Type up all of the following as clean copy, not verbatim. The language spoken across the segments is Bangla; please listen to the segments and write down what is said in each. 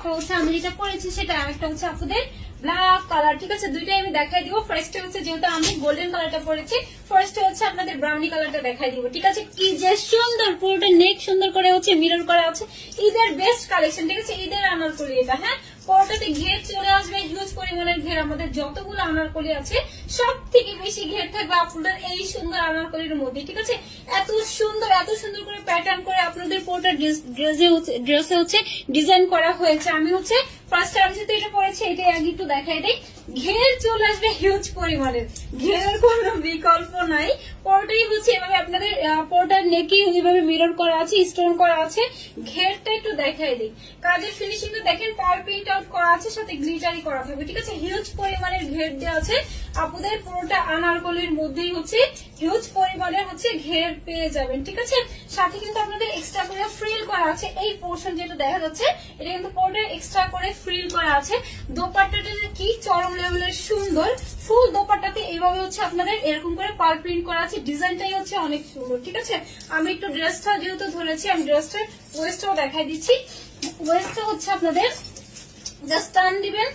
একটা হচ্ছে আমি যেটা পরেছি সেটা, আর একটা হচ্ছে আপুদের ব্ল্যাক কালার। ঠিক আছে, দুইটাই আমি দেখাই দিব। ফার্স্টে হচ্ছে যেহেতু আমি গোল্ডেন কালারটা পরেছি, ফার্স্টে হচ্ছে আপনাদের ব্রাউনি কালারটা দেখাই দিব। ঠিক আছে, কি যে সুন্দর, পুরোটা নেক সুন্দর করে হচ্ছে মিরর করা আছে। ঈদের বেস্ট কালেকশন। ঠিক আছে, ঈদের আনারকলি এটা। হ্যাঁ, পুরোটাতে ঘের চলে আসবে, হিউজ পরিমাণের ঘের। আমাদের যতগুলো আনারকলি আছে সব থেকে বেশি ঘের থাকবে আপনাদের এই সুন্দর আনারকলির মধ্যে। ঠিক আছে, এত সুন্দর করে প্যাটার্ন করে আপনাদের পুরোটা ড্রেসে হচ্ছে ডিজাইন করা হয়েছে। আমি হচ্ছে ফার্স্ট টাইম যেহেতু এটা পরেছি, এটাই আগে একটু দেখাই দিই। ঘের চলে আসবে হিউজ পরিমাণের, ঘেরের কোনো বিকল্প নাই। পুরোটাই হচ্ছে এভাবে আপনাদের পুরোটার নেকে এভাবে মিরর করা আছে, স্টোন করা আছে। ঘেরটা একটু দেখাই দিই, কাজের ফিনিশিংটা দেখেন, পার প্রিন্ট আউট করা আছে, সাথে গ্লিটারি করা থাকবে। ঠিক আছে, হিউজ পরিমাণের ঘের দেওয়া আছে আপনাদের পুরোটা আনারকলির মধ্যেই হচ্ছে হিউজ পরিমাণের হচ্ছে ঘের পেয়ে যাবেন। ঠিক আছে, সাথে কিন্তু আপনাদের এক্সট্রা করে ফ্রিল করা আছে। এই পোর্শন যেটা দেখা যাচ্ছে এটা কিন্তু পুরোটা এক্সট্রা করে ফ্রিল করা আছে। দোপাট্টাটা কি চরম লেভেলের সুন্দর, ফুল দোপাট্টাতে এইভাবে হচ্ছে আপনাদের এরকম করে পার প্রিন্ট করা আছে। ডিজাইনটাই হচ্ছে অনেক সুন্দর। ঠিক আছে, আমি একটু ড্রেসটা যেহেতু ধরেছি, আমি ড্রেসটার ওয়েস্টটাও দেখাই দিচ্ছি। ওয়েস্টটা হচ্ছে আপনাদের জাস্ট টান দিবেন,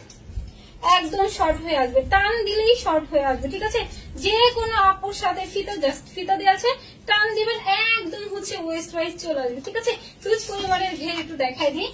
একদম শর্ট হয়ে আসবে, টান দিলেই শর্ট হয়ে আসবে। ঠিক আছে, যে কোনো আপুর সাথে ফিতা দেওয়া আছে, টান দিবেন একদম হচ্ছে ওয়েস্ট ওয়াইজ চলে আসবে। ঠিক আছে, হিউজ পরিমাণের ঘের একটু দেখাই দিই।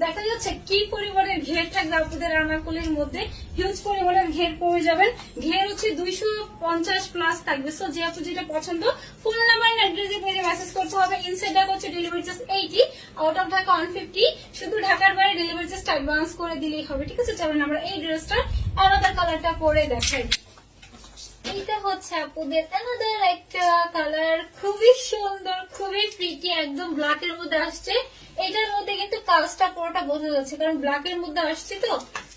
দেখা যাচ্ছে কি পরিমাণের ঘের থাকবে আপনাদের আনারকলির মধ্যে, হিউজ পরিমাণের ঘের পেয়ে যাবেন। ঘের হচ্ছে 250 প্লাস থাকবে। সো যে আপু যেটা পছন্দ, ফোন নাম্বার অ্যাড্রেসে পেজে মেসেজ করতে হবে। ইনসাইড ঢাকা হচ্ছে delivery charge 80, out of Dhaka 150। শুধু ঢাকার বাইরে ডেলিভারি চার্জ অ্যাডভান্স করে দিলেই হবে। ঠিক আছে, চলুন আমরা এই ড্রেসটা আলাদা কালারটা পরে দেখাই। এইটা হচ্ছে আপুদের আলাদার একটা কালার, খুবই সুন্দর, খুবই প্রিটি, একদম ব্ল্যাক এর মধ্যে আসছে। এটার মধ্যে কিন্তু কাজটা পুরোটা বোঝা যাচ্ছে, কারণ ব্ল্যাক এর মধ্যে আসছে তো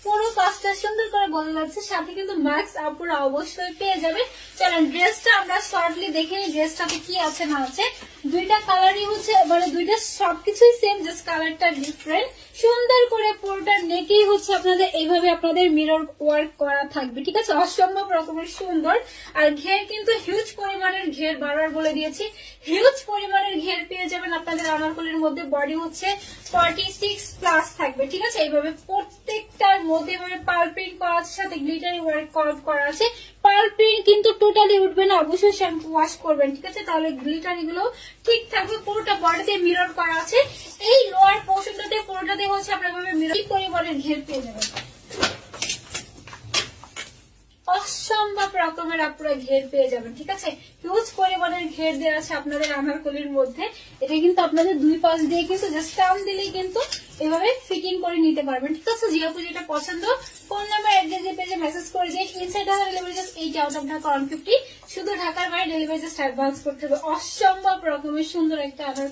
পুরো কাজটা সুন্দর করে বোঝা যাচ্ছে। সাথে কিন্তু ম্যাক্স আপুরা অবশ্যই পেয়ে যাবে। চলেন ড্রেসটা আমরা শর্টলি দেখে নিই, ড্রেসটাতে কি আছে না আছে। দুইটা কালারই হচ্ছে মানে দুইটা সবকিছুই সেম, জাস্ট কালারটা ডিফারেন্ট। সুন্দর করে পুরোটা নেকেই হচ্ছে আপনাদের এইভাবে আপনাদের মিরর ওয়ার্ক করা থাকবে। ঠিক আছে, অসম্ভব রকমের সুন্দর। আর ঘের কিন্তু হিউজ পরিমাণের ঘের, বারবার বলে দিয়েছি, হিউজ পরিমাণের ঘের পেয়ে যাবেন আপনাদের আনারকলির মধ্যে। বডি হচ্ছে 46 প্লাস থাকবে। ঠিক আছে, এইভাবে প্রত্যেকটার মধ্যে এভাবে পার্ল প্রিন্ট করা আছে, সাথে গ্লিটারি ওয়ার্ক করা আছে। পার্ল প্রিন্ট কিন্তু টোটালি উঠবে না, অবশ্যই শ্যাম্পু ওয়াশ করবেন। ঠিক আছে, তাহলে গ্লিটারি গুলো ঠিক থাকবে। পুরোটা বডিতে মিরর করা আছে। এই লোয়ার পোর্শনটাতে পুরোটাতে হচ্ছে আপনার মিরর পরিমাণের ঘের পেয়ে যাবেন। অসম্ভব রকমের আপনারা ঘের পেয়ে যাবেন। ঠিক আছে, হিউজ পরিমাণের ঘের দেওয়া আছে আপনাদের আনারকলির মধ্যে। এটা কিন্তু আপনাদের দুই পাশ দিয়ে কিন্তু জাস্ট টান দিলেই কিন্তু এভাবে ফিটিং করে নিতে পারবেন। ঠিক আছে, যে আপু যেটা পছন্দ, ফোন নাম্বার অ্যাড্রেসে পেজে মেসেজ করে দিয়ে inside Dhaka delivery charge 80, out of Dhaka 150। শুধু ঢাকার বাইরে ডেলিভারি চার্জ অ্যাডভান্স করতে হবে। অসম্ভব রকমের সুন্দর একটা আনার